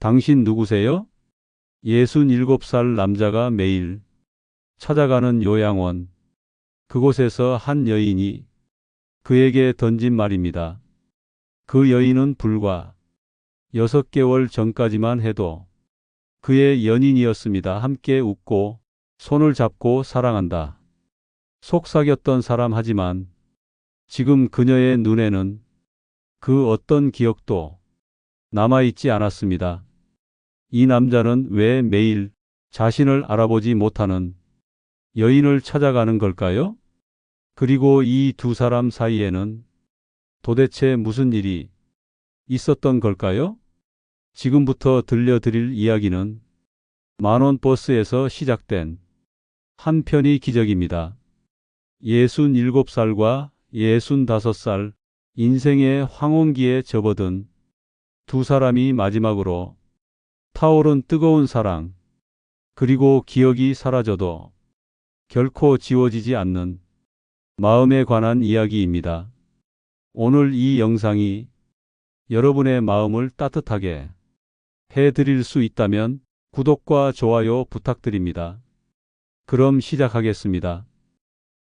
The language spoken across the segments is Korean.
당신 누구세요? 67살 남자가 매일 찾아가는 요양원. 그곳에서 한 여인이 그에게 던진 말입니다. 그 여인은 불과 6개월 전까지만 해도 그의 연인이었습니다. 함께 웃고 손을 잡고 사랑한다. 속삭였던 사람 하지만 지금 그녀의 눈에는 그 어떤 기억도 남아있지 않았습니다. 이 남자는 왜 매일 자신을 알아보지 못하는 여인을 찾아가는 걸까요? 그리고 이 두 사람 사이에는 도대체 무슨 일이 있었던 걸까요? 지금부터 들려드릴 이야기는 만원 버스에서 시작된 한 편의 기적입니다. 67살과 65살 인생의 황혼기에 접어든 두 사람이 마지막으로 타오른 뜨거운 사랑, 그리고 기억이 사라져도 결코 지워지지 않는 마음에 관한 이야기입니다. 오늘 이 영상이 여러분의 마음을 따뜻하게 해드릴 수 있다면 구독과 좋아요 부탁드립니다. 그럼 시작하겠습니다.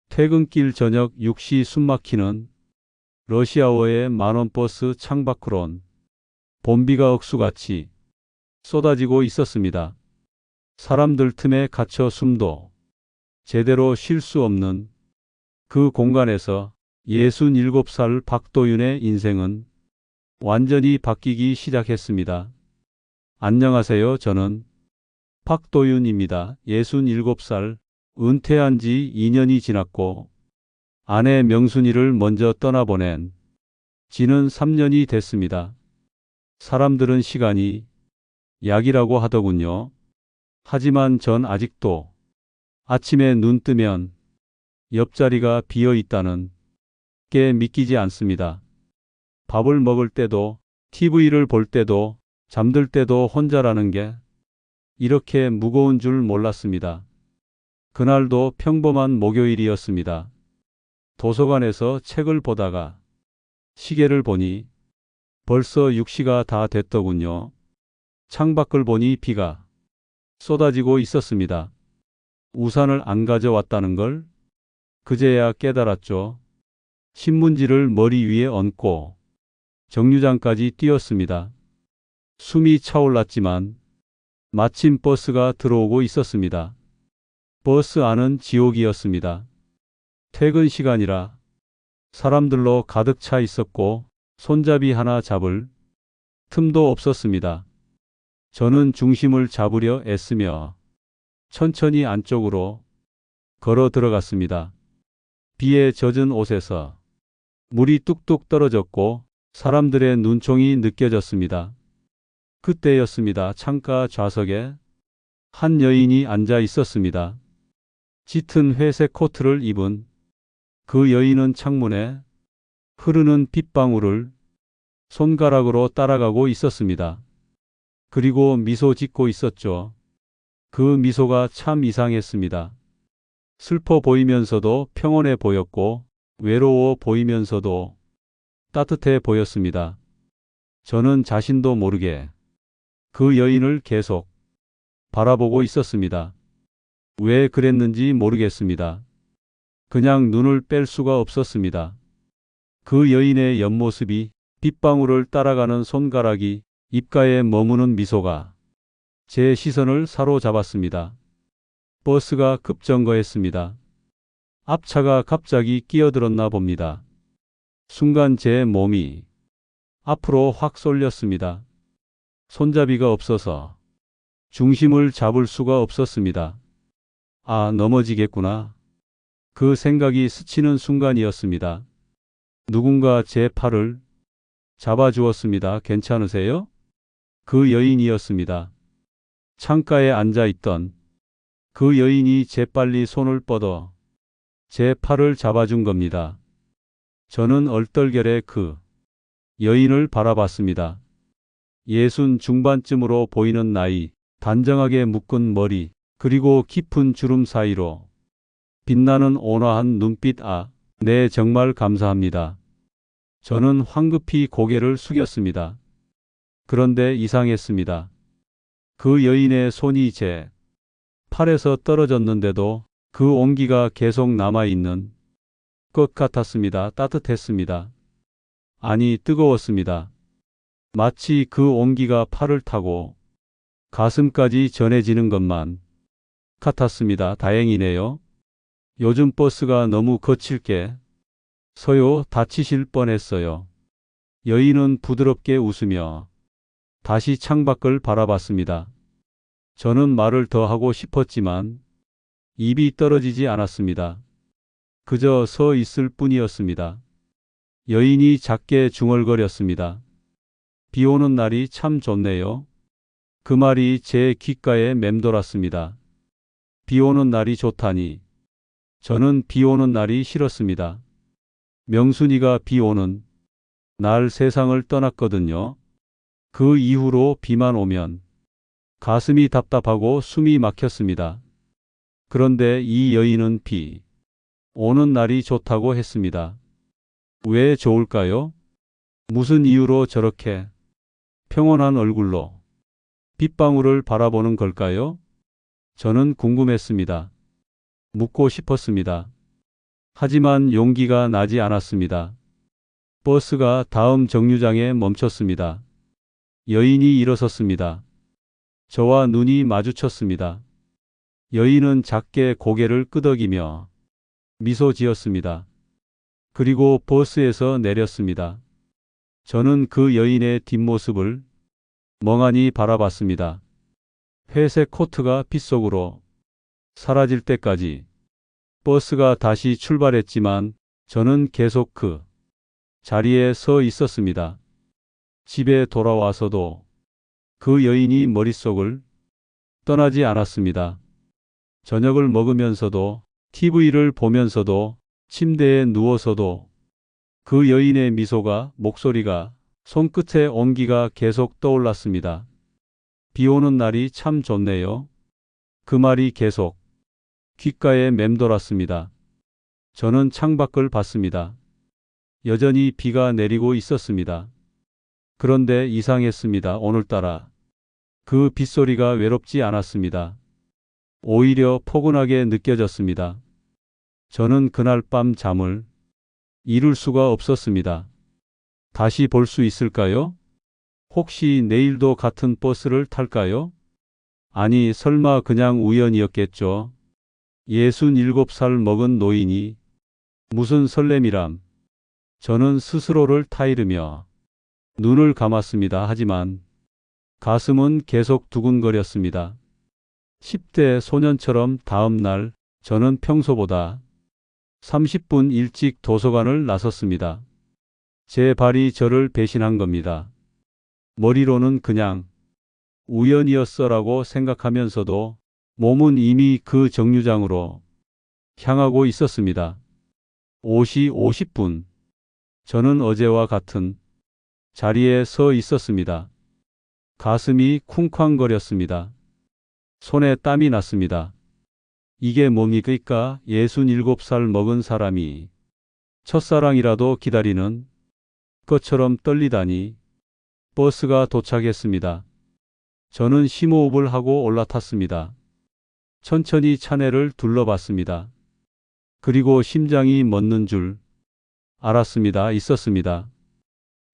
퇴근길 저녁 6시 숨막히는 러시아어의 만원버스 창밖으론 봄비가 억수같이 쏟아지고 있었습니다. 사람들 틈에 갇혀 숨도 제대로 쉴 수 없는 그 공간에서 67살 박도윤의 인생은 완전히 바뀌기 시작했습니다. 안녕하세요. 저는 박도윤입니다. 67살, 은퇴한 지 2년이 지났고 아내 명순이를 먼저 떠나보낸 지는 3년이 됐습니다. 사람들은 시간이 약이라고 하더군요. 하지만 전 아직도 아침에 눈 뜨면 옆자리가 비어 있다는 게 믿기지 않습니다. 밥을 먹을 때도, TV를 볼 때도, 잠들 때도 혼자라는 게 이렇게 무거운 줄 몰랐습니다. 그날도 평범한 목요일이었습니다. 도서관에서 책을 보다가 시계를 보니 벌써 6시가 다 됐더군요. 창밖을 보니 비가 쏟아지고 있었습니다. 우산을 안 가져왔다는 걸 그제야 깨달았죠. 신문지를 머리 위에 얹고 정류장까지 뛰었습니다. 숨이 차올랐지만 마침 버스가 들어오고 있었습니다. 버스 안은 지옥이었습니다. 퇴근 시간이라 사람들로 가득 차 있었고 손잡이 하나 잡을 틈도 없었습니다. 저는 중심을 잡으려 애쓰며 천천히 안쪽으로 걸어 들어갔습니다. 비에 젖은 옷에서 물이 뚝뚝 떨어졌고 사람들의 눈총이 느껴졌습니다. 그때였습니다. 창가 좌석에 한 여인이 앉아 있었습니다. 짙은 회색 코트를 입은 그 여인은 창문에 흐르는 빗방울을 손가락으로 따라가고 있었습니다. 그리고 미소 짓고 있었죠. 그 미소가 참 이상했습니다. 슬퍼 보이면서도 평온해 보였고 외로워 보이면서도 따뜻해 보였습니다. 저는 자신도 모르게 그 여인을 계속 바라보고 있었습니다. 왜 그랬는지 모르겠습니다. 그냥 눈을 뺄 수가 없었습니다. 그 여인의 옆모습이, 빗방울을 따라가는 손가락이, 입가에 머무는 미소가 제 시선을 사로잡았습니다. 버스가 급정거했습니다. 앞차가 갑자기 끼어들었나 봅니다. 순간 제 몸이 앞으로 확 쏠렸습니다. 손잡이가 없어서 중심을 잡을 수가 없었습니다. 아, 넘어지겠구나. 그 생각이 스치는 순간이었습니다. 누군가 제 팔을 잡아주었습니다. 괜찮으세요? 그 여인이었습니다. 창가에 앉아있던 그 여인이 재빨리 손을 뻗어 제 팔을 잡아준 겁니다. 저는 얼떨결에 그 여인을 바라봤습니다. 60 중반쯤으로 보이는 나이, 단정하게 묶은 머리, 그리고 깊은 주름 사이로 빛나는 온화한 눈빛. 네, 정말 감사합니다. 저는 황급히 고개를 숙였습니다. 그런데 이상했습니다. 그 여인의 손이 제 팔에서 떨어졌는데도 그 온기가 계속 남아있는 것 같았습니다. 따뜻했습니다. 아니, 뜨거웠습니다. 마치 그 온기가 팔을 타고 가슴까지 전해지는 것만 같았습니다. 다행이네요. 요즘 버스가 너무 거칠게 서요. 다치실 뻔했어요. 여인은 부드럽게 웃으며 다시 창밖을 바라봤습니다. 저는 말을 더 하고 싶었지만 입이 떨어지지 않았습니다. 그저 서 있을 뿐이었습니다. 여인이 작게 중얼거렸습니다. 비 오는 날이 참 좋네요. 그 말이 제 귓가에 맴돌았습니다. 비 오는 날이 좋다니. 저는 비 오는 날이 싫었습니다. 명순이가 비 오는 날 세상을 떠났거든요. 그 이후로 비만 오면 가슴이 답답하고 숨이 막혔습니다. 그런데 이 여인은 비 오는 날이 좋다고 했습니다. 왜 좋을까요? 무슨 이유로 저렇게 평온한 얼굴로 빗방울을 바라보는 걸까요? 저는 궁금했습니다. 묻고 싶었습니다. 하지만 용기가 나지 않았습니다. 버스가 다음 정류장에 멈췄습니다. 여인이 일어섰습니다. 저와 눈이 마주쳤습니다. 여인은 작게 고개를 끄덕이며 미소 지었습니다. 그리고 버스에서 내렸습니다. 저는 그 여인의 뒷모습을 멍하니 바라봤습니다. 회색 코트가 빗속으로 사라질 때까지. 버스가 다시 출발했지만 저는 계속 그 자리에 서 있었습니다. 집에 돌아와서도 그 여인이 머릿속을 떠나지 않았습니다. 저녁을 먹으면서도, TV를 보면서도, 침대에 누워서도 그 여인의 미소가, 목소리가, 손끝의 온기가 계속 떠올랐습니다. 비 오는 날이 참 좋네요. 그 말이 계속 귓가에 맴돌았습니다. 저는 창밖을 봤습니다. 여전히 비가 내리고 있었습니다. 그런데 이상했습니다. 오늘따라 그 빗소리가 외롭지 않았습니다. 오히려 포근하게 느껴졌습니다. 저는 그날 밤 잠을 이룰 수가 없었습니다. 다시 볼 수 있을까요? 혹시 내일도 같은 버스를 탈까요? 아니, 설마 그냥 우연이었겠죠. 67살 먹은 노인이 무슨 설렘이람. 저는 스스로를 타이르며 눈을 감았습니다. 하지만 가슴은 계속 두근거렸습니다. 10대 소년처럼 다음 날 저는 평소보다 30분 일찍 도서관을 나섰습니다. 제 발이 저를 배신한 겁니다. 머리로는 그냥 우연이었어라고 생각하면서도 몸은 이미 그 정류장으로 향하고 있었습니다. 5시 50분. 저는 어제와 같은 자리에 서 있었습니다. 가슴이 쿵쾅거렸습니다. 손에 땀이 났습니다. 이게 뭡니까? 67살 먹은 사람이 첫사랑이라도 기다리는 것처럼 떨리다니. 버스가 도착했습니다. 저는 심호흡을 하고 올라탔습니다. 천천히 차내를 둘러봤습니다. 그리고 심장이 멎는 줄 알았습니다. 있었습니다.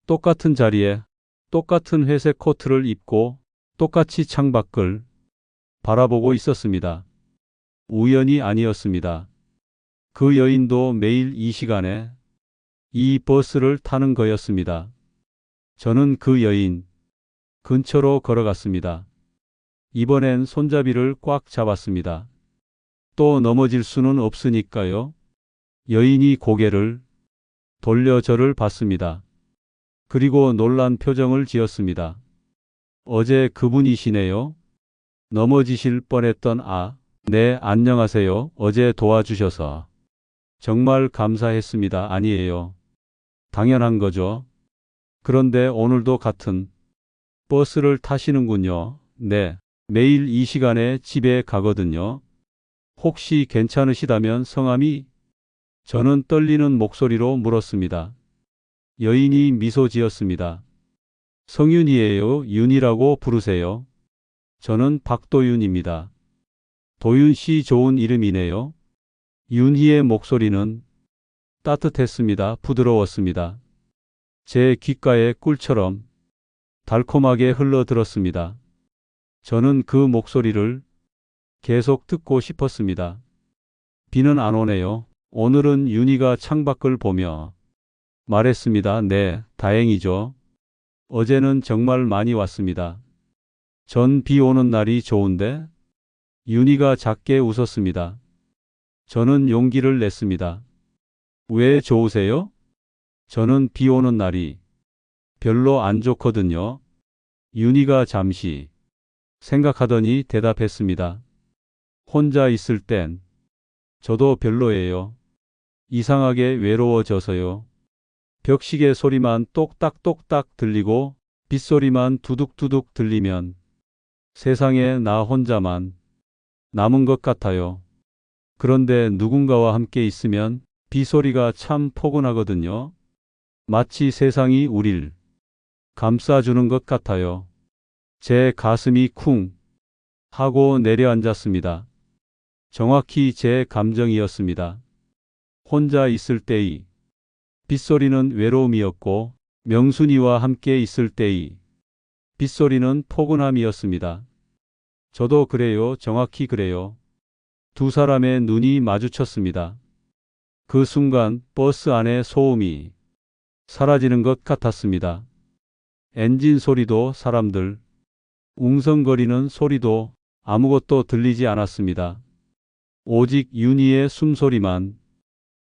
똑같은 자리에 똑같은 회색 코트를 입고 똑같이 창밖을 바라보고 있었습니다. 우연이 아니었습니다. 그 여인도 매일 이 시간에 이 버스를 타는 거였습니다. 저는 그 여인 근처로 걸어갔습니다. 이번엔 손잡이를 꽉 잡았습니다. 또 넘어질 수는 없으니까요. 여인이 고개를 돌려 저를 봤습니다. 그리고 놀란 표정을 지었습니다. 어제 그분이시네요. 넘어지실 뻔했던 네, 안녕하세요. 어제 도와주셔서 정말 감사했습니다. 아니에요. 당연한 거죠. 그런데 오늘도 같은 버스를 타시는군요. 네, 매일 이 시간에 집에 가거든요. 혹시 괜찮으시다면 성함이? 저는 떨리는 목소리로 물었습니다. 여인이 미소 지었습니다. 성윤이에요. 윤이라고 부르세요. 저는 박도윤입니다. 도윤 씨 좋은 이름이네요. 윤희의 목소리는 따뜻했습니다. 부드러웠습니다. 제 귓가에 꿀처럼 달콤하게 흘러들었습니다. 저는 그 목소리를 계속 듣고 싶었습니다. 비는 안 오네요. 오늘은 윤희가 창밖을 보며 말했습니다. 네, 다행이죠. 어제는 정말 많이 왔습니다. 전 비 오는 날이 좋은데? 윤희가 작게 웃었습니다. 저는 용기를 냈습니다. 왜 좋으세요? 저는 비 오는 날이 별로 안 좋거든요. 윤희가 잠시 생각하더니 대답했습니다. 혼자 있을 땐 저도 별로예요. 이상하게 외로워져서요. 벽시계 소리만 똑딱똑딱 들리고 빗소리만 두둑두둑 들리면 세상에 나 혼자만 남은 것 같아요. 그런데 누군가와 함께 있으면 빗소리가 참 포근하거든요. 마치 세상이 우릴 감싸주는 것 같아요. 제 가슴이 쿵 하고 내려앉았습니다. 정확히 제 감정이었습니다. 혼자 있을 때의 빗소리는 외로움이었고 명순이와 함께 있을 때의 빗소리는 포근함이었습니다. 저도 그래요. 정확히 그래요. 두 사람의 눈이 마주쳤습니다. 그 순간 버스 안의 소음이 사라지는 것 같았습니다. 엔진 소리도 사람들 웅성거리는 소리도 아무것도 들리지 않았습니다. 오직 윤희의 숨소리만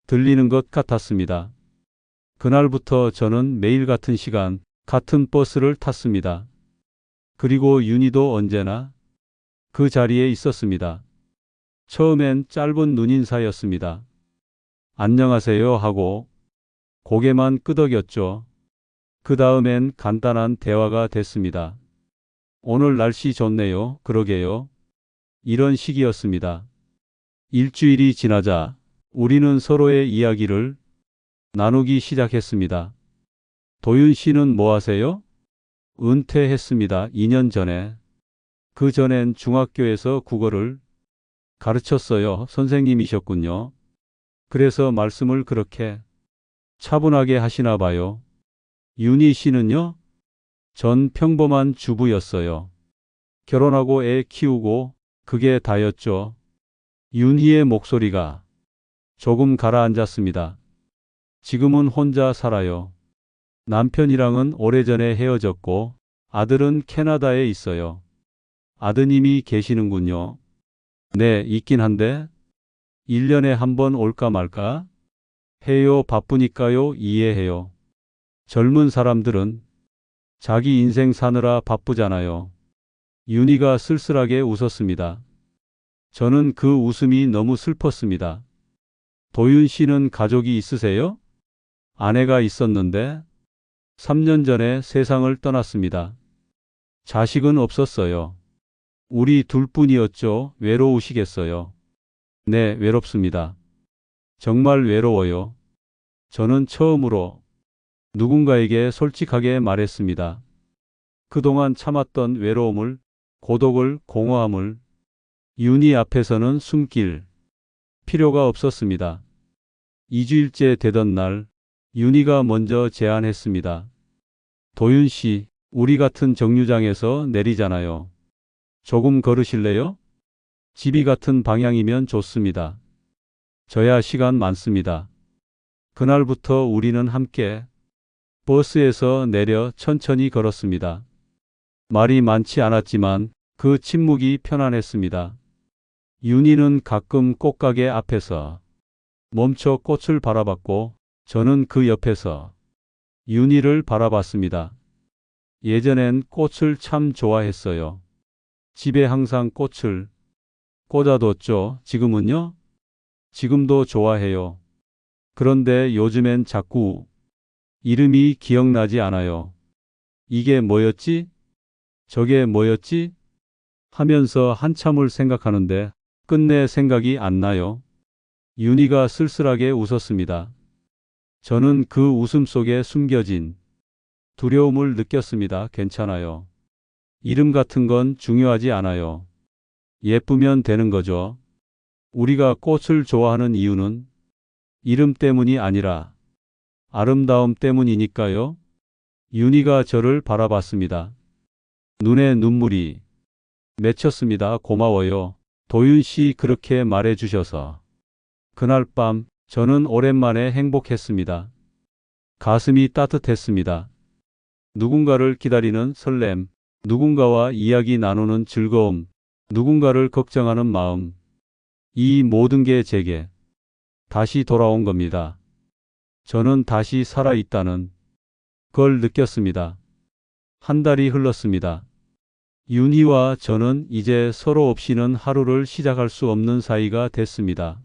들리는 것 같았습니다. 그날부터 저는 매일 같은 시간 같은 버스를 탔습니다. 그리고 윤희도 언제나 그 자리에 있었습니다. 처음엔 짧은 눈인사였습니다. 안녕하세요 하고 고개만 끄덕였죠. 그 다음엔 간단한 대화가 됐습니다. 오늘 날씨 좋네요. 그러게요. 이런 식이었습니다. 일주일이 지나자 우리는 서로의 이야기를 나누기 시작했습니다. 도윤 씨는 뭐 하세요? 은퇴했습니다. 2년 전에. 그 전엔 중학교에서 국어를 가르쳤어요. 선생님이셨군요. 그래서 말씀을 그렇게 차분하게 하시나 봐요. 윤희 씨는요? 전 평범한 주부였어요. 결혼하고 애 키우고 그게 다였죠. 윤희의 목소리가 조금 가라앉았습니다. 지금은 혼자 살아요. 남편이랑은 오래전에 헤어졌고 아들은 캐나다에 있어요. 아드님이 계시는군요. 네, 있긴 한데 1년에 한 번 올까 말까? 해요. 바쁘니까요. 이해해요. 젊은 사람들은 자기 인생 사느라 바쁘잖아요. 윤희가 쓸쓸하게 웃었습니다. 저는 그 웃음이 너무 슬펐습니다. 도윤 씨는 가족이 있으세요? 아내가 있었는데 3년 전에 세상을 떠났습니다. 자식은 없었어요. 우리 둘뿐이었죠. 외로우시겠어요. 네, 외롭습니다. 정말 외로워요. 저는 처음으로 누군가에게 솔직하게 말했습니다. 그동안 참았던 외로움을, 고독을, 공허함을 윤희 앞에서는 숨길 필요가 없었습니다. 2주일째 되던 날 윤희가 먼저 제안했습니다. 도윤 씨, 우리 같은 정류장에서 내리잖아요. 조금 걸으실래요? 집이 같은 방향이면 좋습니다. 저야 시간 많습니다. 그날부터 우리는 함께 버스에서 내려 천천히 걸었습니다. 말이 많지 않았지만 그 침묵이 편안했습니다. 윤희는 가끔 꽃가게 앞에서 멈춰 꽃을 바라봤고 저는 그 옆에서 윤희를 바라봤습니다. 예전엔 꽃을 참 좋아했어요. 집에 항상 꽃을 꽂아뒀죠. 지금은요? 지금도 좋아해요. 그런데 요즘엔 자꾸 이름이 기억나지 않아요. 이게 뭐였지? 저게 뭐였지? 하면서 한참을 생각하는데 끝내 생각이 안 나요. 윤희가 쓸쓸하게 웃었습니다. 저는 그 웃음 속에 숨겨진 두려움을 느꼈습니다. 괜찮아요. 이름 같은 건 중요하지 않아요. 예쁘면 되는 거죠. 우리가 꽃을 좋아하는 이유는 이름 때문이 아니라 아름다움 때문이니까요. 윤희가 저를 바라봤습니다. 눈에 눈물이 맺혔습니다. 고마워요. 도윤 씨 그렇게 말해 주셔서. 그날 밤 저는 오랜만에 행복했습니다. 가슴이 따뜻했습니다. 누군가를 기다리는 설렘, 누군가와 이야기 나누는 즐거움, 누군가를 걱정하는 마음. 이 모든 게 제게 다시 돌아온 겁니다. 저는 다시 살아있다는 걸 느꼈습니다. 한 달이 흘렀습니다. 윤희와 저는 이제 서로 없이는 하루를 시작할 수 없는 사이가 됐습니다.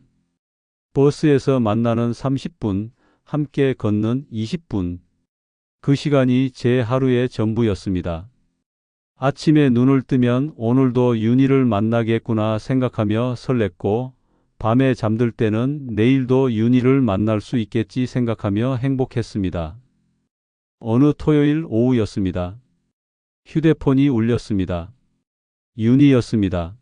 버스에서 만나는 30분, 함께 걷는 20분. 그 시간이 제 하루의 전부였습니다. 아침에 눈을 뜨면 오늘도 윤희를 만나겠구나 생각하며 설렜고, 밤에 잠들 때는 내일도 윤희를 만날 수 있겠지 생각하며 행복했습니다. 어느 토요일 오후였습니다. 휴대폰이 울렸습니다. 윤희였습니다.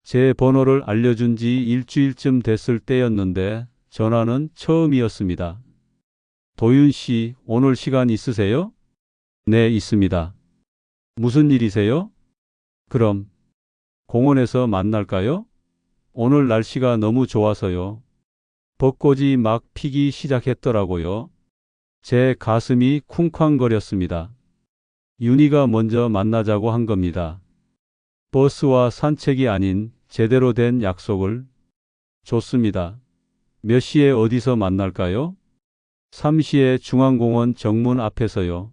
제 번호를 알려준 지 일주일쯤 됐을 때였는데 전화는 처음이었습니다. 도윤 씨, 오늘 시간 있으세요? 네, 있습니다. 무슨 일이세요? 그럼 공원에서 만날까요? 오늘 날씨가 너무 좋아서요. 벚꽃이 막 피기 시작했더라고요. 제 가슴이 쿵쾅거렸습니다. 윤희가 먼저 만나자고 한 겁니다. 버스와 산책이 아닌 제대로 된 약속을. 좋습니다. 몇 시에 어디서 만날까요? 3시에 중앙공원 정문 앞에서요.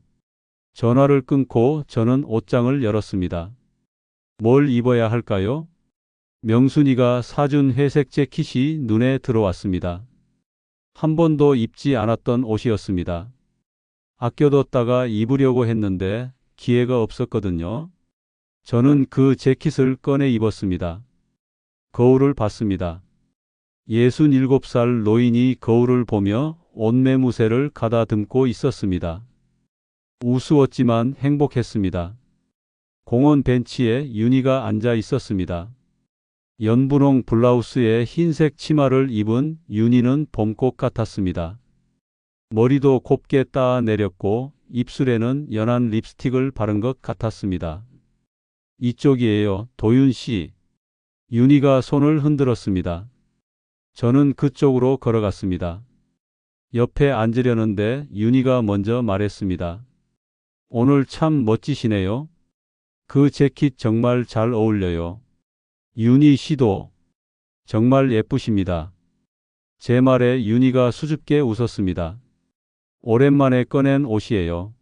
전화를 끊고 저는 옷장을 열었습니다. 뭘 입어야 할까요? 명순이가 사준 회색 재킷이 눈에 들어왔습니다. 한 번도 입지 않았던 옷이었습니다. 아껴뒀다가 입으려고 했는데 기회가 없었거든요. 저는 그 재킷을 꺼내 입었습니다. 거울을 봤습니다. 67살 노인이 거울을 보며 옷매무새를 가다듬고 있었습니다. 우스웠지만 행복했습니다. 공원 벤치에 윤희가 앉아 있었습니다. 연분홍 블라우스에 흰색 치마를 입은 윤희는 봄꽃 같았습니다. 머리도 곱게 따 내렸고 입술에는 연한 립스틱을 바른 것 같았습니다. 이쪽이에요, 도윤 씨. 윤희가 손을 흔들었습니다. 저는 그쪽으로 걸어갔습니다. 옆에 앉으려는데 윤희가 먼저 말했습니다. 오늘 참 멋지시네요. 그 재킷 정말 잘 어울려요. 윤희 씨도 정말 예쁘십니다. 제 말에 윤희가 수줍게 웃었습니다. 오랜만에 꺼낸 옷이에요.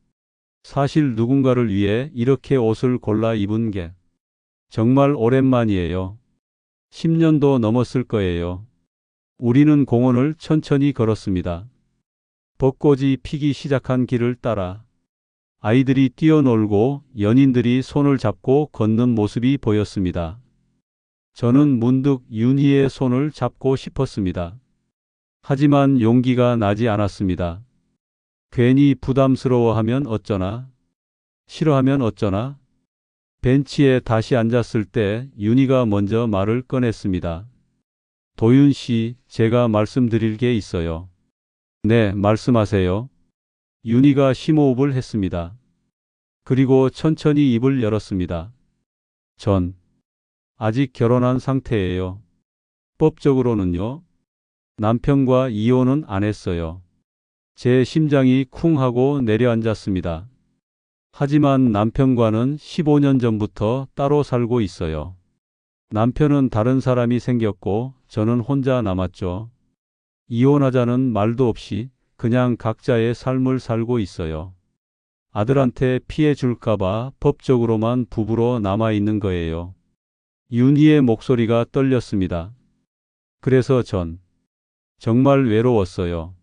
사실 누군가를 위해 이렇게 옷을 골라 입은 게 정말 오랜만이에요. 10년도 넘었을 거예요. 우리는 공원을 천천히 걸었습니다. 벚꽃이 피기 시작한 길을 따라 아이들이 뛰어놀고 연인들이 손을 잡고 걷는 모습이 보였습니다. 저는 문득 윤희의 손을 잡고 싶었습니다. 하지만 용기가 나지 않았습니다. 괜히 부담스러워하면 어쩌나? 싫어하면 어쩌나? 벤치에 다시 앉았을 때 윤희가 먼저 말을 꺼냈습니다. 도윤 씨, 제가 말씀드릴 게 있어요. 네, 말씀하세요. 윤희가 심호흡을 했습니다. 그리고 천천히 입을 열었습니다. 전 아직 결혼한 상태예요. 법적으로는요. 남편과 이혼은 안 했어요. 제 심장이 쿵 하고 내려앉았습니다. 하지만 남편과는 15년 전부터 따로 살고 있어요. 남편은 다른 사람이 생겼고 저는 혼자 남았죠. 이혼하자는 말도 없이 그냥 각자의 삶을 살고 있어요. 아들한테 피해 줄까봐 법적으로만 부부로 남아있는 거예요. 윤희의 목소리가 떨렸습니다. 그래서 전 정말 외로웠어요.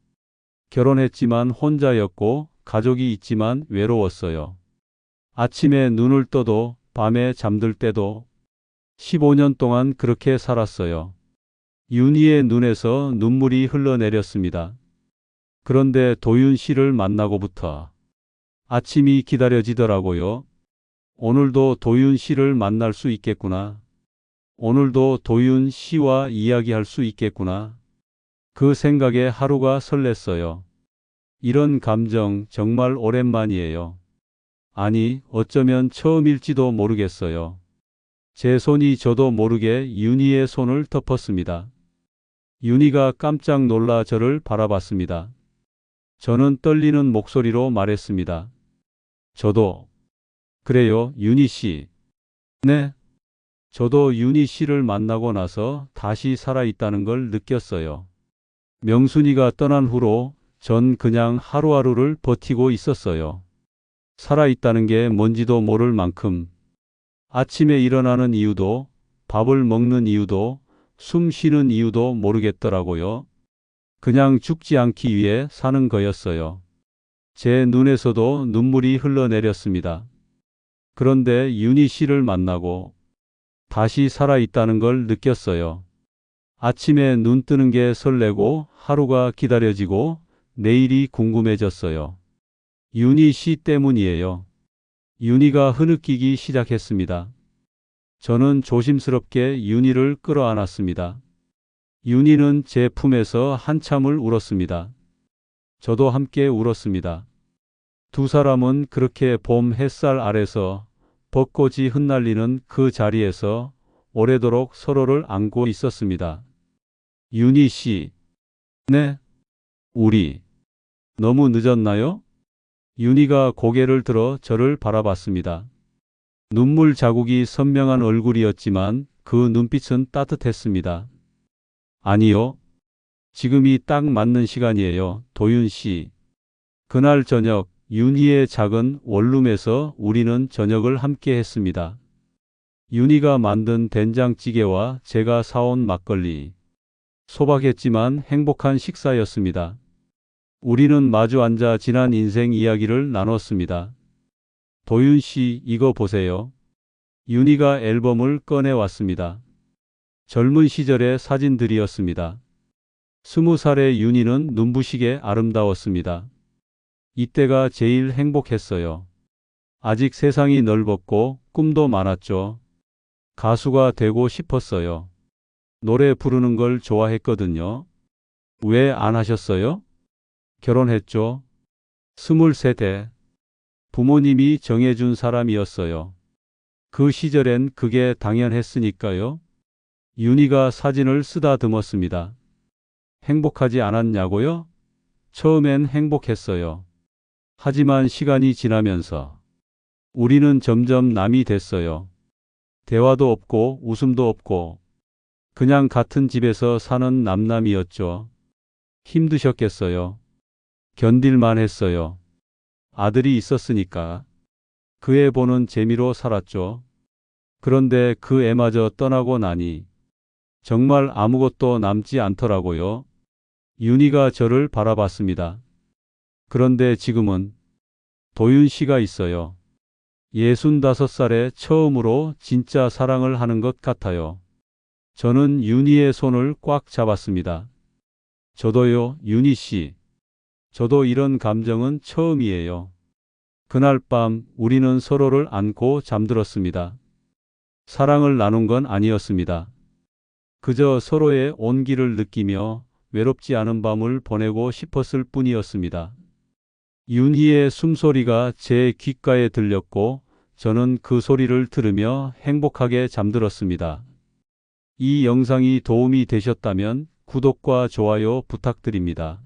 결혼했지만 혼자였고 가족이 있지만 외로웠어요. 아침에 눈을 떠도 밤에 잠들 때도 15년 동안 그렇게 살았어요. 윤희의 눈에서 눈물이 흘러내렸습니다. 그런데 도윤 씨를 만나고부터 아침이 기다려지더라고요. 오늘도 도윤 씨를 만날 수 있겠구나. 오늘도 도윤 씨와 이야기할 수 있겠구나. 그 생각에 하루가 설렜어요. 이런 감정 정말 오랜만이에요. 아니, 어쩌면 처음일지도 모르겠어요. 제 손이 저도 모르게 윤희의 손을 덮었습니다. 윤희가 깜짝 놀라 저를 바라봤습니다. 저는 떨리는 목소리로 말했습니다. 저도. 그래요, 윤희 씨. 네. 저도 윤희 씨를 만나고 나서 다시 살아있다는 걸 느꼈어요. 명순이가 떠난 후로 전 그냥 하루하루를 버티고 있었어요. 살아있다는 게 뭔지도 모를 만큼 아침에 일어나는 이유도, 밥을 먹는 이유도, 숨 쉬는 이유도 모르겠더라고요. 그냥 죽지 않기 위해 사는 거였어요. 제 눈에서도 눈물이 흘러내렸습니다. 그런데 윤희 씨를 만나고 다시 살아있다는 걸 느꼈어요. 아침에 눈 뜨는 게 설레고 하루가 기다려지고 내일이 궁금해졌어요. 윤희 씨 때문이에요. 윤희가 흐느끼기 시작했습니다. 저는 조심스럽게 윤희를 끌어안았습니다. 윤희는 제 품에서 한참을 울었습니다. 저도 함께 울었습니다. 두 사람은 그렇게 봄 햇살 아래서 벚꽃이 흩날리는 그 자리에서 오래도록 서로를 안고 있었습니다. 윤희 씨. 네. 우리. 너무 늦었나요? 윤희가 고개를 들어 저를 바라봤습니다. 눈물 자국이 선명한 얼굴이었지만 그 눈빛은 따뜻했습니다. 아니요. 지금이 딱 맞는 시간이에요, 도윤 씨. 그날 저녁 윤희의 작은 원룸에서 우리는 저녁을 함께 했습니다. 윤희가 만든 된장찌개와 제가 사온 막걸리. 소박했지만 행복한 식사였습니다. 우리는 마주 앉아 지난 인생 이야기를 나눴습니다. 도윤 씨, 이거 보세요. 윤희가 앨범을 꺼내왔습니다. 젊은 시절의 사진들이었습니다. 20살의 윤희는 눈부시게 아름다웠습니다. 이때가 제일 행복했어요. 아직 세상이 넓었고 꿈도 많았죠. 가수가 되고 싶었어요. 노래 부르는 걸 좋아했거든요. 왜 안 하셨어요? 결혼했죠. 23대. 부모님이 정해준 사람이었어요. 그 시절엔 그게 당연했으니까요. 윤희가 사진을 쓰다듬었습니다. 행복하지 않았냐고요? 처음엔 행복했어요. 하지만 시간이 지나면서 우리는 점점 남이 됐어요. 대화도 없고 웃음도 없고 그냥 같은 집에서 사는 남남이었죠. 힘드셨겠어요. 견딜만 했어요. 아들이 있었으니까. 그 애 보는 재미로 살았죠. 그런데 그 애마저 떠나고 나니 정말 아무것도 남지 않더라고요. 윤희가 저를 바라봤습니다. 그런데 지금은 도윤 씨가 있어요. 65살에 처음으로 진짜 사랑을 하는 것 같아요. 저는 윤희의 손을 꽉 잡았습니다. 저도요, 윤희 씨. 저도 이런 감정은 처음이에요. 그날 밤 우리는 서로를 안고 잠들었습니다. 사랑을 나눈 건 아니었습니다. 그저 서로의 온기를 느끼며 외롭지 않은 밤을 보내고 싶었을 뿐이었습니다. 윤희의 숨소리가 제 귓가에 들렸고 저는 그 소리를 들으며 행복하게 잠들었습니다. 이 영상이 도움이 되셨다면 구독과 좋아요 부탁드립니다.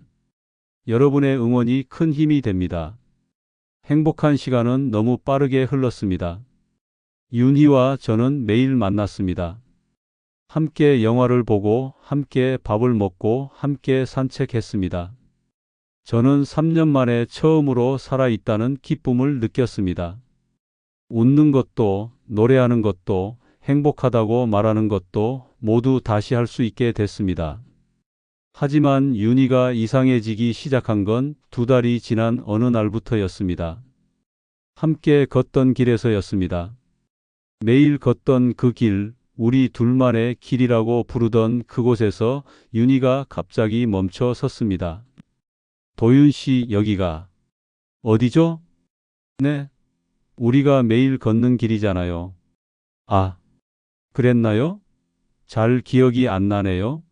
여러분의 응원이 큰 힘이 됩니다. 행복한 시간은 너무 빠르게 흘렀습니다. 윤희와 저는 매일 만났습니다. 함께 영화를 보고 함께 밥을 먹고 함께 산책했습니다. 저는 3년 만에 처음으로 살아있다는 기쁨을 느꼈습니다. 웃는 것도 노래하는 것도 행복하다고 말하는 것도 모두 다시 할 수 있게 됐습니다. 하지만 윤희가 이상해지기 시작한 건 2달이 지난 어느 날부터였습니다. 함께 걷던 길에서였습니다. 매일 걷던 그 길, 우리 둘만의 길이라고 부르던 그곳에서 윤희가 갑자기 멈춰 섰습니다. 도윤 씨, 여기가 어디죠? 네. 우리가 매일 걷는 길이잖아요. 아, 그랬나요? 잘 기억이 안 나네요.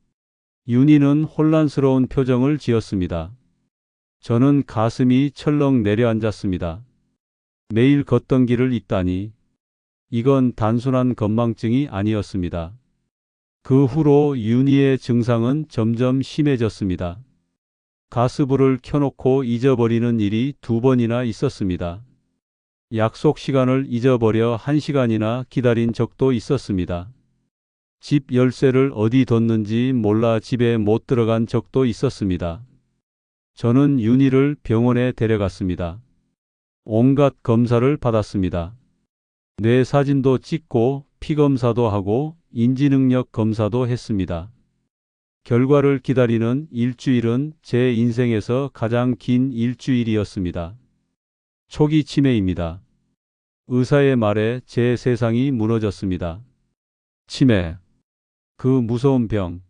윤희는 혼란스러운 표정을 지었습니다. 저는 가슴이 철렁 내려앉았습니다. 매일 걷던 길을 잊다니. 이건 단순한 건망증이 아니었습니다. 그 후로 윤희의 증상은 점점 심해졌습니다. 가스불을 켜놓고 잊어버리는 일이 2번이나 있었습니다. 약속 시간을 잊어버려 1시간이나 기다린 적도 있었습니다. 집 열쇠를 어디 뒀는지 몰라 집에 못 들어간 적도 있었습니다. 저는 윤희를 병원에 데려갔습니다. 온갖 검사를 받았습니다. 뇌 사진도 찍고 피검사도 하고 인지능력 검사도 했습니다. 결과를 기다리는 일주일은 제 인생에서 가장 긴 일주일이었습니다. 초기 치매입니다. 의사의 말에 제 세상이 무너졌습니다. 치매. 그 무서운 병.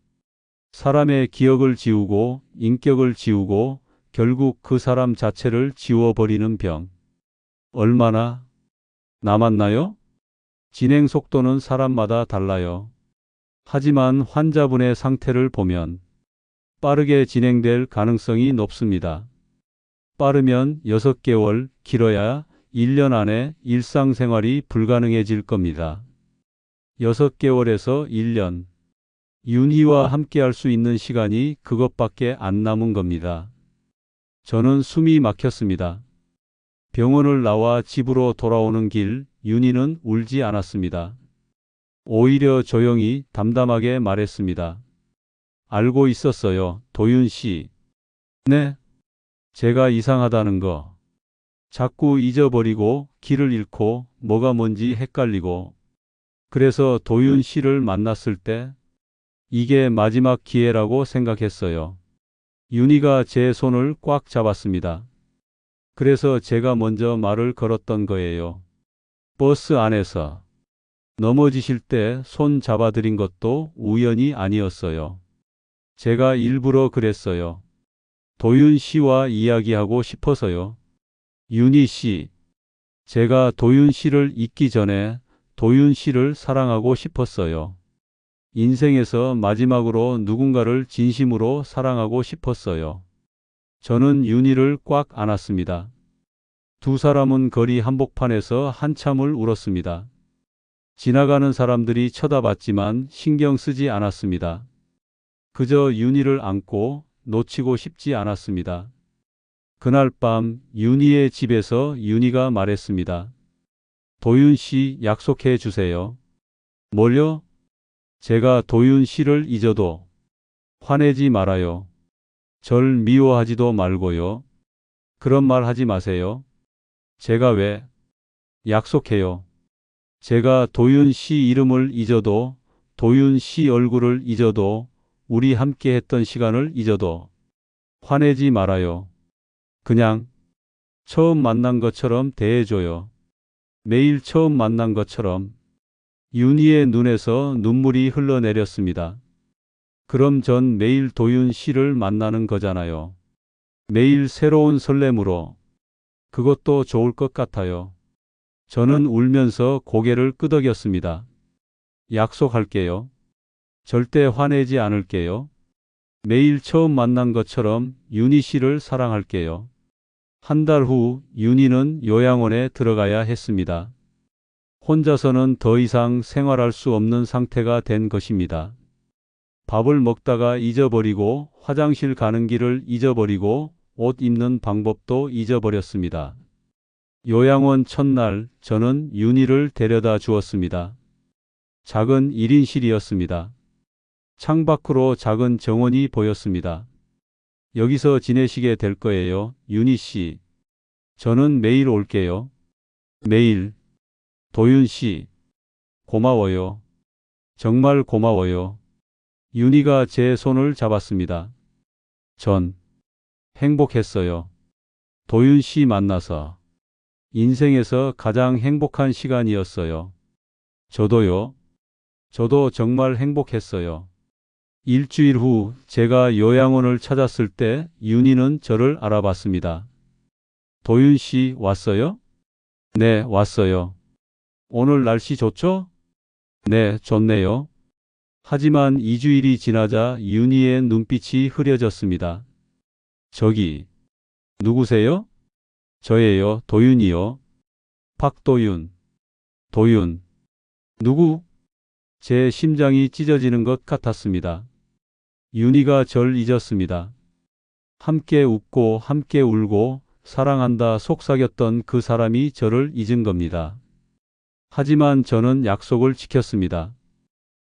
사람의 기억을 지우고 인격을 지우고 결국 그 사람 자체를 지워버리는 병. 얼마나 남았나요? 진행 속도는 사람마다 달라요. 하지만 환자분의 상태를 보면 빠르게 진행될 가능성이 높습니다. 빠르면 6개월, 길어야 1년 안에 일상생활이 불가능해질 겁니다. 6개월에서 1년. 윤희와 함께할 수 있는 시간이 그것밖에 안 남은 겁니다. 저는 숨이 막혔습니다. 병원을 나와 집으로 돌아오는 길, 윤희는 울지 않았습니다. 오히려 조용히 담담하게 말했습니다. 알고 있었어요, 도윤 씨. 네? 제가 이상하다는 거. 자꾸 잊어버리고 길을 잃고 뭐가 뭔지 헷갈리고. 그래서 도윤 씨를 만났을 때 이게 마지막 기회라고 생각했어요. 윤희가 제 손을 꽉 잡았습니다. 그래서 제가 먼저 말을 걸었던 거예요. 버스 안에서. 넘어지실 때 손 잡아드린 것도 우연이 아니었어요. 제가 일부러 그랬어요. 도윤 씨와 이야기하고 싶어서요. 윤희 씨. 제가 도윤 씨를 잊기 전에 도윤 씨를 사랑하고 싶었어요. 인생에서 마지막으로 누군가를 진심으로 사랑하고 싶었어요. 저는 윤희를 꽉 안았습니다. 두 사람은 거리 한복판에서 한참을 울었습니다. 지나가는 사람들이 쳐다봤지만 신경 쓰지 않았습니다. 그저 윤희를 안고 놓치고 싶지 않았습니다. 그날 밤 윤희의 집에서 윤희가 말했습니다. 도윤 씨 약속해 주세요. 뭘요? 제가 도윤 씨를 잊어도 화내지 말아요. 절 미워하지도 말고요. 그런 말 하지 마세요. 제가 왜? 약속해요. 제가 도윤 씨 이름을 잊어도, 도윤 씨 얼굴을 잊어도, 우리 함께 했던 시간을 잊어도 화내지 말아요. 그냥 처음 만난 것처럼 대해줘요. 매일 처음 만난 것처럼. 윤희의 눈에서 눈물이 흘러내렸습니다. 그럼 전 매일 도윤 씨를 만나는 거잖아요. 매일 새로운 설렘으로. 그것도 좋을 것 같아요. 저는 울면서 고개를 끄덕였습니다. 약속할게요. 절대 화내지 않을게요. 매일 처음 만난 것처럼 윤희 씨를 사랑할게요. 한 달 후 윤희는 요양원에 들어가야 했습니다. 혼자서는 더 이상 생활할 수 없는 상태가 된 것입니다. 밥을 먹다가 잊어버리고 화장실 가는 길을 잊어버리고 옷 입는 방법도 잊어버렸습니다. 요양원 첫날 저는 윤희를 데려다 주었습니다. 작은 1인실이었습니다. 창밖으로 작은 정원이 보였습니다. 여기서 지내시게 될 거예요, 윤희 씨. 저는 매일 올게요. 매일. 도윤 씨. 고마워요. 정말 고마워요. 윤희가 제 손을 잡았습니다. 전 행복했어요. 도윤 씨 만나서. 인생에서 가장 행복한 시간이었어요. 저도요. 저도 정말 행복했어요. 일주일 후 제가 요양원을 찾았을 때 윤희는 저를 알아봤습니다. 도윤 씨 왔어요? 네, 왔어요. 오늘 날씨 좋죠? 네, 좋네요. 하지만 2주일이 지나자 윤희의 눈빛이 흐려졌습니다. 저기, 누구세요? 저예요, 도윤이요. 박도윤. 도윤. 누구? 제 심장이 찢어지는 것 같았습니다. 윤희가 절 잊었습니다. 함께 웃고 함께 울고 사랑한다 속삭였던 그 사람이 저를 잊은 겁니다. 하지만 저는 약속을 지켰습니다.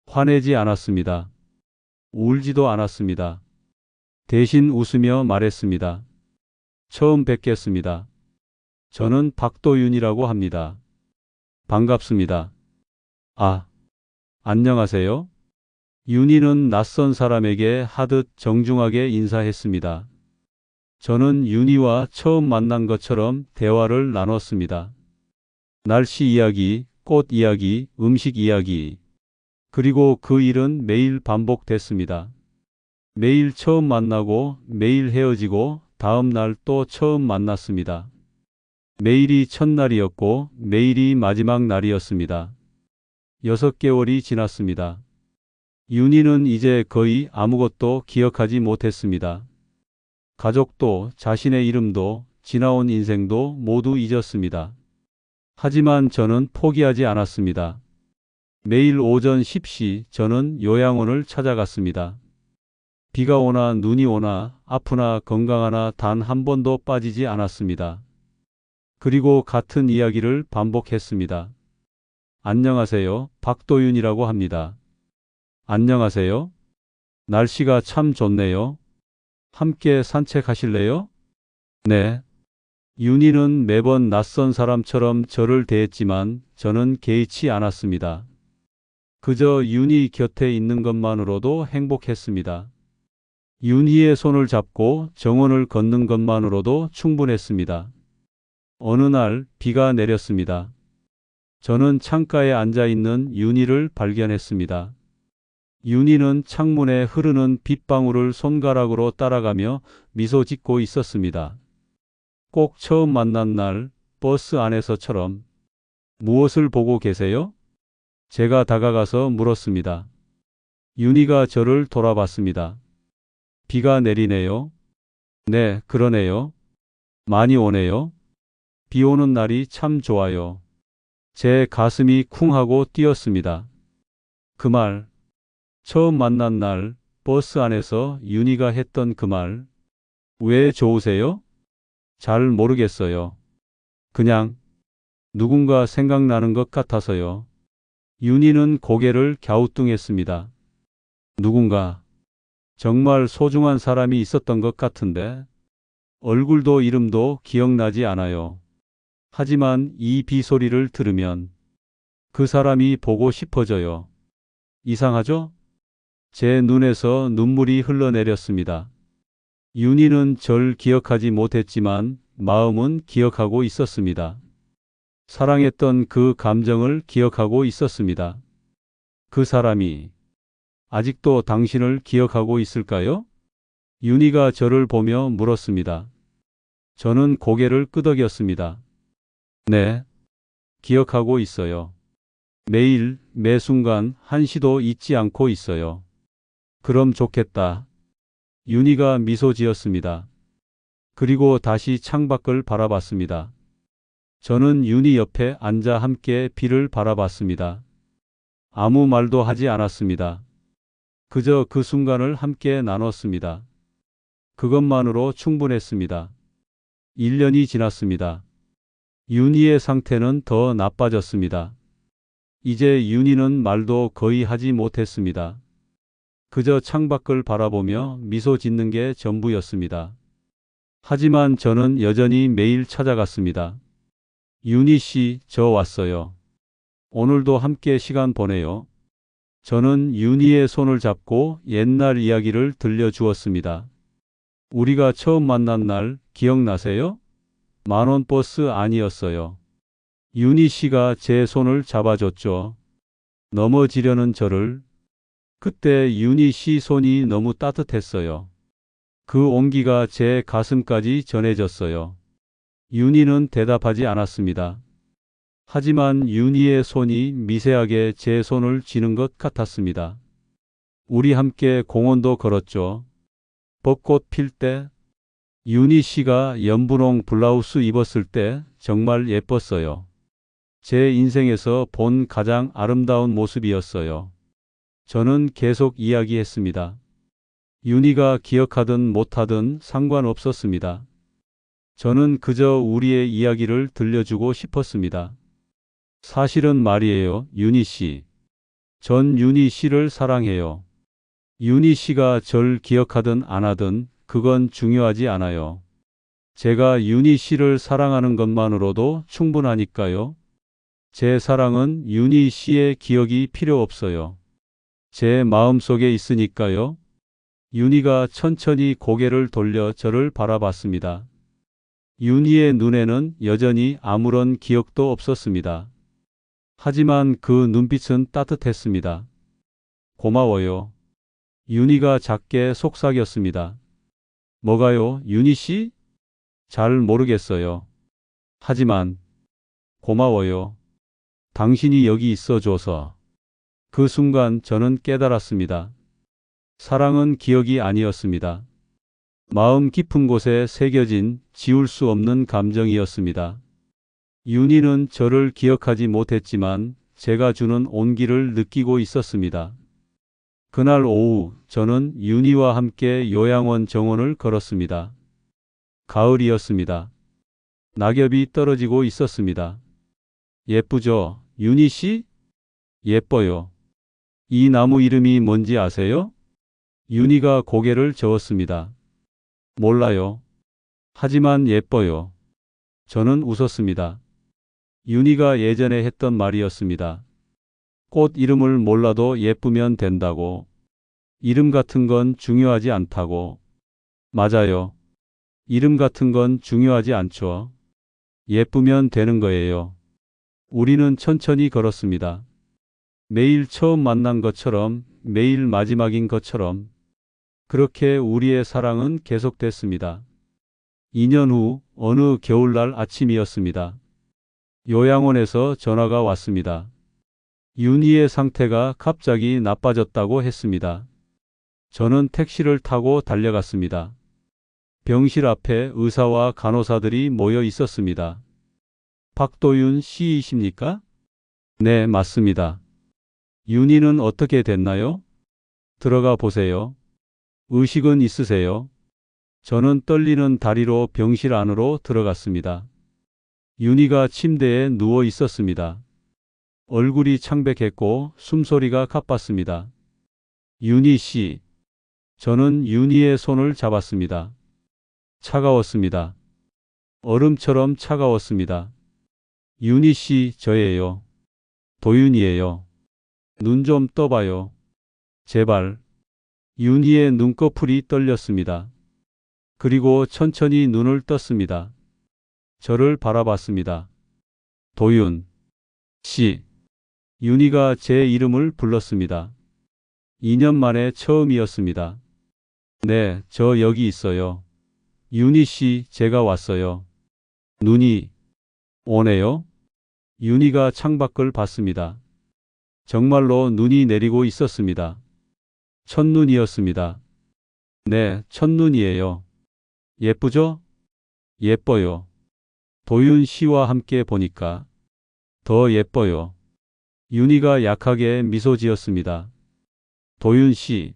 화내지 않았습니다. 울지도 않았습니다. 대신 웃으며 말했습니다. 처음 뵙겠습니다. 저는 박도윤이라고 합니다. 반갑습니다. 아, 안녕하세요. 윤희는 낯선 사람에게 하듯 정중하게 인사했습니다. 저는 윤희와 처음 만난 것처럼 대화를 나눴습니다. 날씨 이야기, 꽃 이야기, 음식 이야기. 그리고 그 일은 매일 반복됐습니다. 매일 처음 만나고 매일 헤어지고 다음 날 또 처음 만났습니다. 매일이 첫날이었고 매일이 마지막 날이었습니다. 6개월이 지났습니다. 윤희는 이제 거의 아무것도 기억하지 못했습니다. 가족도 자신의 이름도 지나온 인생도 모두 잊었습니다. 하지만 저는 포기하지 않았습니다. 매일 오전 10시 저는 요양원을 찾아갔습니다. 비가 오나 눈이 오나 아프나 건강하나 단 한 번도 빠지지 않았습니다. 그리고 같은 이야기를 반복했습니다. 안녕하세요. 박도윤이라고 합니다. 안녕하세요. 날씨가 참 좋네요. 함께 산책하실래요? 네. 윤희는 매번 낯선 사람처럼 저를 대했지만 저는 개의치 않았습니다. 그저 윤희 곁에 있는 것만으로도 행복했습니다. 윤희의 손을 잡고 정원을 걷는 것만으로도 충분했습니다. 어느 날 비가 내렸습니다. 저는 창가에 앉아 있는 윤희를 발견했습니다. 윤희는 창문에 흐르는 빗방울을 손가락으로 따라가며 미소 짓고 있었습니다. 꼭 처음 만난 날 버스 안에서처럼. 무엇을 보고 계세요? 제가 다가가서 물었습니다. 윤희가 저를 돌아봤습니다. 비가 내리네요. 네, 그러네요. 많이 오네요. 비 오는 날이 참 좋아요. 제 가슴이 쿵하고 뛰었습니다. 그 말, 처음 만난 날 버스 안에서 윤희가 했던 그 말, 왜 좋으세요? 잘 모르겠어요. 그냥 누군가 생각나는 것 같아서요. 윤희는 고개를 갸우뚱했습니다. 누군가, 정말 소중한 사람이 있었던 것 같은데 얼굴도 이름도 기억나지 않아요. 하지만 이 비 소리를 들으면 그 사람이 보고 싶어져요. 이상하죠? 제 눈에서 눈물이 흘러내렸습니다. 윤희는 절 기억하지 못했지만 마음은 기억하고 있었습니다. 사랑했던 그 감정을 기억하고 있었습니다. 그 사람이 아직도 당신을 기억하고 있을까요? 윤희가 저를 보며 물었습니다. 저는 고개를 끄덕였습니다. 네, 기억하고 있어요. 매일, 매 순간 한시도 잊지 않고 있어요. 그럼 좋겠다. 윤희가 미소 지었습니다. 그리고 다시 창밖을 바라봤습니다. 저는 윤희 옆에 앉아 함께 비를 바라봤습니다. 아무 말도 하지 않았습니다. 그저 그 순간을 함께 나눴습니다. 그것만으로 충분했습니다. 1년이 지났습니다. 윤희의 상태는 더 나빠졌습니다. 이제 윤희는 말도 거의 하지 못했습니다. 그저 창밖을 바라보며 미소 짓는 게 전부였습니다. 하지만 저는 여전히 매일 찾아갔습니다. 윤희 씨, 저 왔어요. 오늘도 함께 시간 보내요. 저는 윤희의 손을 잡고 옛날 이야기를 들려주었습니다. 우리가 처음 만난 날 기억나세요? 만원 버스 안이었어요. 윤희 씨가 제 손을 잡아줬죠. 넘어지려는 저를. 그때 윤희 씨 손이 너무 따뜻했어요. 그 온기가 제 가슴까지 전해졌어요. 윤희는 대답하지 않았습니다. 하지만 윤희의 손이 미세하게 제 손을 쥐는 것 같았습니다. 우리 함께 공원도 걸었죠. 벚꽃 필 때, 윤희 씨가 연분홍 블라우스 입었을 때 정말 예뻤어요. 제 인생에서 본 가장 아름다운 모습이었어요. 저는 계속 이야기했습니다. 윤희가 기억하든 못하든 상관없었습니다. 저는 그저 우리의 이야기를 들려주고 싶었습니다. 사실은 말이에요, 윤희 씨. 전 윤희 씨를 사랑해요. 윤희 씨가 절 기억하든 안 하든 그건 중요하지 않아요. 제가 윤희 씨를 사랑하는 것만으로도 충분하니까요. 제 사랑은 윤희 씨의 기억이 필요 없어요. 제 마음속에 있으니까요. 윤희가 천천히 고개를 돌려 저를 바라봤습니다. 윤희의 눈에는 여전히 아무런 기억도 없었습니다. 하지만 그 눈빛은 따뜻했습니다. 고마워요. 윤희가 작게 속삭였습니다. 뭐가요, 윤희 씨? 잘 모르겠어요. 하지만 고마워요. 당신이 여기 있어줘서. 그 순간 저는 깨달았습니다. 사랑은 기억이 아니었습니다. 마음 깊은 곳에 새겨진 지울 수 없는 감정이었습니다. 윤희는 저를 기억하지 못했지만 제가 주는 온기를 느끼고 있었습니다. 그날 오후 저는 윤희와 함께 요양원 정원을 걸었습니다. 가을이었습니다. 낙엽이 떨어지고 있었습니다. 예쁘죠, 윤희 씨? 예뻐요. 이 나무 이름이 뭔지 아세요? 윤희가 고개를 저었습니다. 몰라요. 하지만 예뻐요. 저는 웃었습니다. 윤희가 예전에 했던 말이었습니다. 꽃 이름을 몰라도 예쁘면 된다고. 이름 같은 건 중요하지 않다고. 맞아요. 이름 같은 건 중요하지 않죠. 예쁘면 되는 거예요. 우리는 천천히 걸었습니다. 매일 처음 만난 것처럼, 매일 마지막인 것처럼. 그렇게 우리의 사랑은 계속됐습니다. 2년 후 어느 겨울날 아침이었습니다. 요양원에서 전화가 왔습니다. 윤희의 상태가 갑자기 나빠졌다고 했습니다. 저는 택시를 타고 달려갔습니다. 병실 앞에 의사와 간호사들이 모여 있었습니다. 박도윤 씨이십니까? 네, 맞습니다. 윤희는 어떻게 됐나요? 들어가 보세요. 의식은 있으세요? 저는 떨리는 다리로 병실 안으로 들어갔습니다. 윤희가 침대에 누워 있었습니다. 얼굴이 창백했고 숨소리가 가빴습니다. 윤희 씨. 저는 윤희의 손을 잡았습니다. 차가웠습니다. 얼음처럼 차가웠습니다. 윤희 씨, 저예요. 도윤이에요. 눈 좀 떠봐요. 제발. 윤희의 눈꺼풀이 떨렸습니다. 그리고 천천히 눈을 떴습니다. 저를 바라봤습니다. 도윤 씨. 윤희가 제 이름을 불렀습니다. 2년 만에 처음이었습니다. 네, 저 여기 있어요. 윤희 씨, 제가 왔어요. 눈이 오네요? 윤희가 창밖을 봤습니다. 정말로 눈이 내리고 있었습니다. 첫눈이었습니다. 네, 첫눈이에요. 예쁘죠? 예뻐요. 도윤 씨와 함께 보니까 더 예뻐요. 윤희가 약하게 미소 지었습니다. 도윤 씨,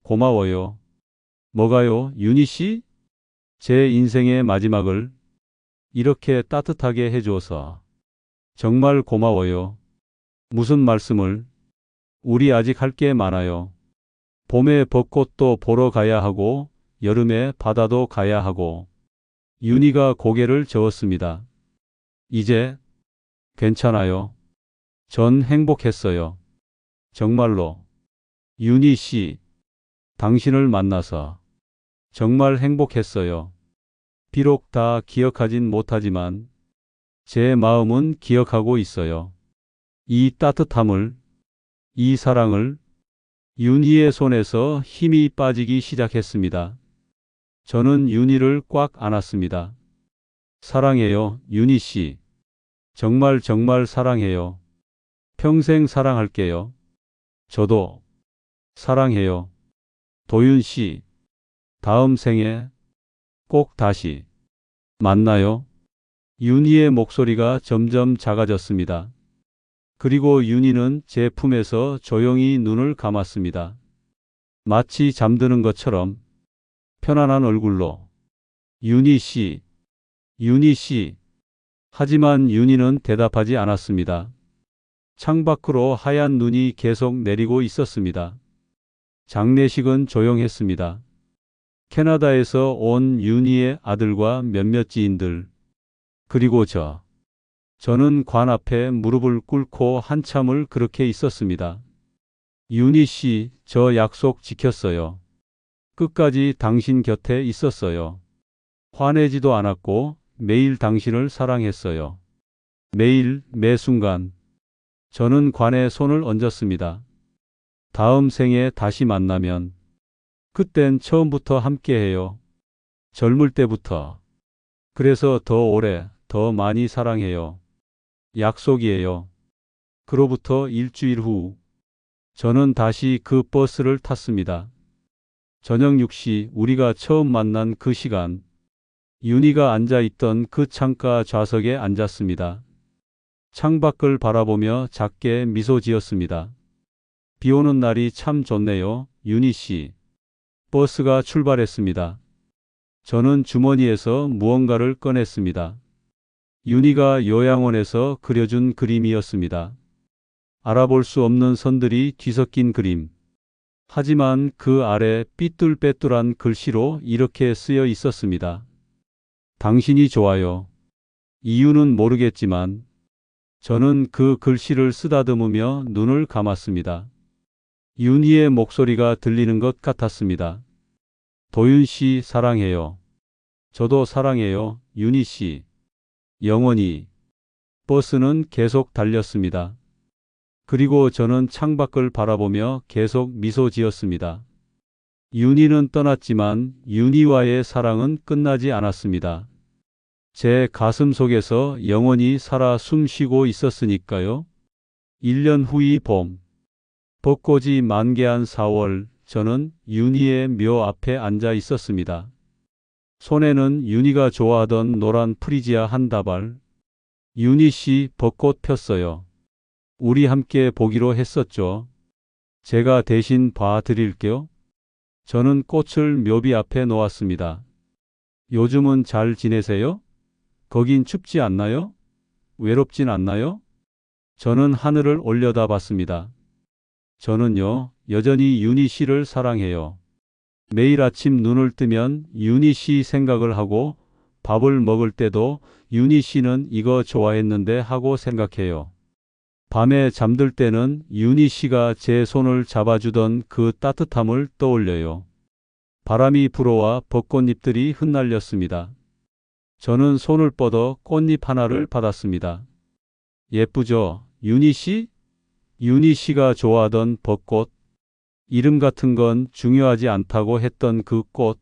고마워요. 뭐가요, 윤희 씨? 제 인생의 마지막을 이렇게 따뜻하게 해줘서 정말 고마워요. 무슨 말씀을? 우리 아직 할 게 많아요. 봄에 벚꽃도 보러 가야 하고 여름에 바다도 가야 하고. 윤희가 고개를 저었습니다. 이제 괜찮아요. 전 행복했어요. 정말로. 윤희 씨, 당신을 만나서 정말 행복했어요. 비록 다 기억하진 못하지만 제 마음은 기억하고 있어요. 이 따뜻함을, 이 사랑을. 윤희의 손에서 힘이 빠지기 시작했습니다. 저는 윤희를 꽉 안았습니다. 사랑해요, 윤희 씨. 정말 정말 사랑해요. 평생 사랑할게요. 저도 사랑해요. 도윤 씨, 다음 생에 꼭 다시 만나요. 윤희의 목소리가 점점 작아졌습니다. 그리고 윤희는 제 품에서 조용히 눈을 감았습니다. 마치 잠드는 것처럼 편안한 얼굴로. 윤희 씨, 윤희 씨. 하지만 윤희는 대답하지 않았습니다. 창밖으로 하얀 눈이 계속 내리고 있었습니다. 장례식은 조용했습니다. 캐나다에서 온 윤희의 아들과 몇몇 지인들, 그리고 저는 관 앞에 무릎을 꿇고 한참을 그렇게 있었습니다. 윤희 씨, 저 약속 지켰어요. 끝까지 당신 곁에 있었어요. 화내지도 않았고 매일 당신을 사랑했어요. 매일, 매 순간. 저는 관에 손을 얹었습니다. 다음 생에 다시 만나면 그땐 처음부터 함께해요. 젊을 때부터. 그래서 더 오래, 더 많이 사랑해요. 약속이에요. 그로부터 일주일 후 저는 다시 그 버스를 탔습니다. 저녁 6시 우리가 처음 만난 그 시간, 윤희가 앉아있던 그 창가 좌석에 앉았습니다. 창밖을 바라보며 작게 미소 지었습니다. 비 오는 날이 참 좋네요, 윤희 씨. 버스가 출발했습니다. 저는 주머니에서 무언가를 꺼냈습니다. 윤희가 요양원에서 그려준 그림이었습니다. 알아볼 수 없는 선들이 뒤섞인 그림. 하지만 그 아래 삐뚤빼뚤한 글씨로 이렇게 쓰여 있었습니다. 당신이 좋아요. 이유는 모르겠지만 저는 그 글씨를 쓰다듬으며 눈을 감았습니다. 윤희의 목소리가 들리는 것 같았습니다. 도윤 씨 사랑해요. 저도 사랑해요, 윤희 씨. 영원히. 버스는 계속 달렸습니다. 그리고 저는 창밖을 바라보며 계속 미소 지었습니다. 윤희는 떠났지만 윤희와의 사랑은 끝나지 않았습니다. 제 가슴 속에서 영원히 살아 숨쉬고 있었으니까요. 1년 후의 봄. 벚꽃이 만개한 4월, 저는 윤희의 묘 앞에 앉아 있었습니다. 손에는 윤희가 좋아하던 노란 프리지아 한 다발. 윤희 씨, 벚꽃 폈어요. 우리 함께 보기로 했었죠. 제가 대신 봐드릴게요. 저는 꽃을 묘비 앞에 놓았습니다. 요즘은 잘 지내세요? 거긴 춥지 않나요? 외롭진 않나요? 저는 하늘을 올려다봤습니다. 저는요, 여전히 윤희 씨를 사랑해요. 매일 아침 눈을 뜨면 윤희 씨 생각을 하고 밥을 먹을 때도 윤희 씨는 이거 좋아했는데 하고 생각해요. 밤에 잠들 때는 윤희 씨가 제 손을 잡아주던 그 따뜻함을 떠올려요. 바람이 불어와 벚꽃잎들이 흩날렸습니다. 저는 손을 뻗어 꽃잎 하나를 받았습니다. 예쁘죠, 윤희 씨? 윤희 씨가 좋아하던 벚꽃. 이름 같은 건 중요하지 않다고 했던 그 꽃.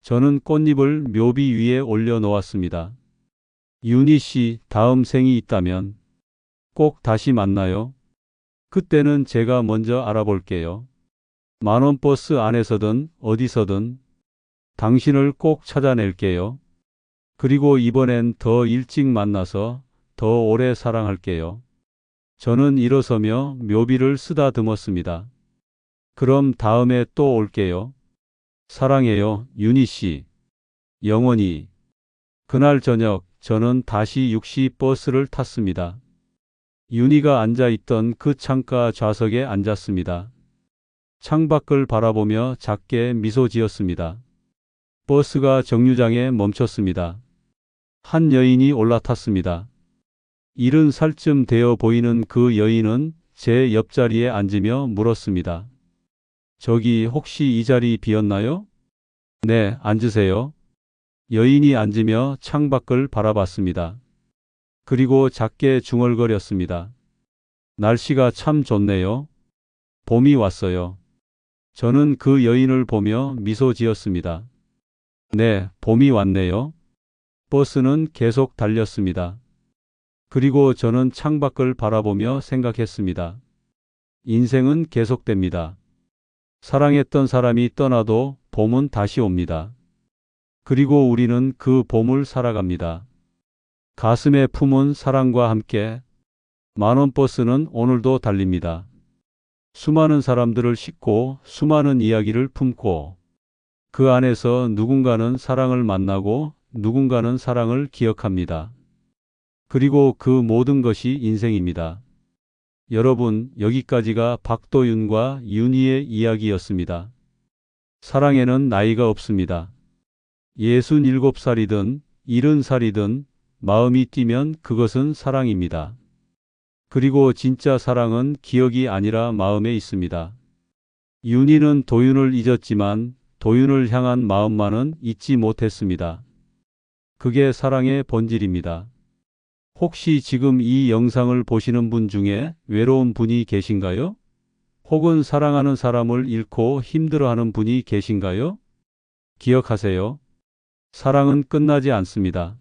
저는 꽃잎을 묘비 위에 올려놓았습니다. 윤희 씨, 다음 생이 있다면 꼭 다시 만나요. 그때는 제가 먼저 알아볼게요. 만원 버스 안에서든 어디서든 당신을 꼭 찾아낼게요. 그리고 이번엔 더 일찍 만나서 더 오래 사랑할게요. 저는 일어서며 묘비를 쓰다듬었습니다. 그럼 다음에 또 올게요. 사랑해요, 윤희 씨. 영원히. 그날 저녁 저는 다시 6시 버스를 탔습니다. 윤희가 앉아있던 그 창가 좌석에 앉았습니다. 창밖을 바라보며 작게 미소 지었습니다. 버스가 정류장에 멈췄습니다. 한 여인이 올라탔습니다. 70살쯤 되어 보이는 그 여인은 제 옆자리에 앉으며 물었습니다. 저기 혹시 이 자리 비었나요? 네, 앉으세요. 여인이 앉으며 창밖을 바라봤습니다. 그리고 작게 중얼거렸습니다. 날씨가 참 좋네요. 봄이 왔어요. 저는 그 여인을 보며 미소 지었습니다. 네, 봄이 왔네요. 버스는 계속 달렸습니다. 그리고 저는 창밖을 바라보며 생각했습니다. 인생은 계속됩니다. 사랑했던 사람이 떠나도 봄은 다시 옵니다. 그리고 우리는 그 봄을 살아갑니다. 가슴에 품은 사랑과 함께 만원 버스는 오늘도 달립니다. 수많은 사람들을 싣고 수많은 이야기를 품고 그 안에서 누군가는 사랑을 만나고 누군가는 사랑을 기억합니다. 그리고 그 모든 것이 인생입니다. 여러분, 여기까지가 박도윤과 윤희의 이야기였습니다. 사랑에는 나이가 없습니다. 67살이든 70살이든 마음이 뛰면 그것은 사랑입니다. 그리고 진짜 사랑은 기억이 아니라 마음에 있습니다. 윤희는 도윤을 잊었지만 도윤을 향한 마음만은 잊지 못했습니다. 그게 사랑의 본질입니다. 혹시 지금 이 영상을 보시는 분 중에 외로운 분이 계신가요? 혹은 사랑하는 사람을 잃고 힘들어하는 분이 계신가요? 기억하세요. 사랑은 끝나지 않습니다.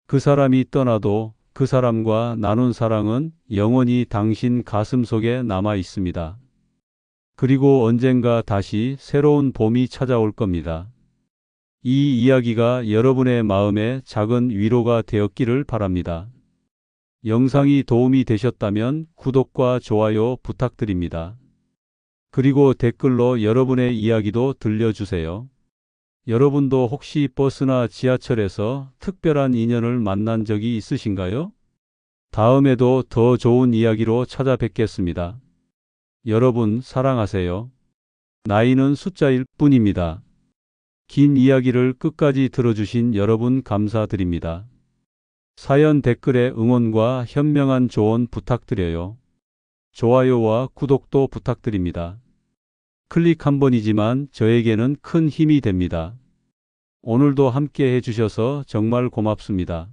그 사람이 떠나도 그 사람과 나눈 사랑은 영원히 당신 가슴 속에 남아 있습니다. 그리고 언젠가 다시 새로운 봄이 찾아올 겁니다. 이 이야기가 여러분의 마음에 작은 위로가 되었기를 바랍니다. 영상이 도움이 되셨다면 구독과 좋아요 부탁드립니다. 그리고 댓글로 여러분의 이야기도 들려주세요. 여러분도 혹시 버스나 지하철에서 특별한 인연을 만난 적이 있으신가요? 다음에도 더 좋은 이야기로 찾아뵙겠습니다. 여러분 사랑하세요. 나이는 숫자일 뿐입니다. 긴 이야기를 끝까지 들어주신 여러분 감사드립니다. 사연 댓글에 응원과 현명한 조언 부탁드려요. 좋아요와 구독도 부탁드립니다. 클릭 한 번이지만 저에게는 큰 힘이 됩니다. 오늘도 함께 해주셔서 정말 고맙습니다.